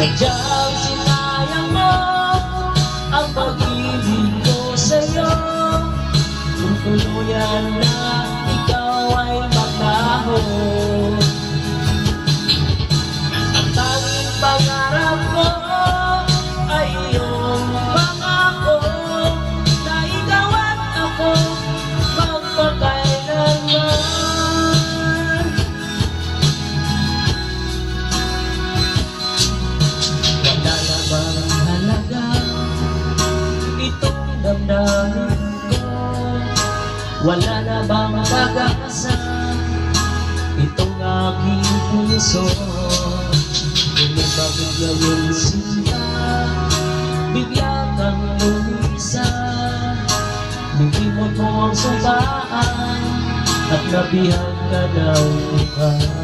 Sadyang sinayang mo ang pag-ibig ko sa'yo. Kung tuluyan na ikaw ay maglaho, ang tanging pangarap ko ay iyong pangako na ikaw at ako magpakailanman. Wala na bang halaga itong damdamin ko? Wala na bang pag-asa itong aking puso? Ngunit bakit ngayon sila bigla kang lumisa? Nilimot mo ang sumpaan at nabihag ka ng mukha.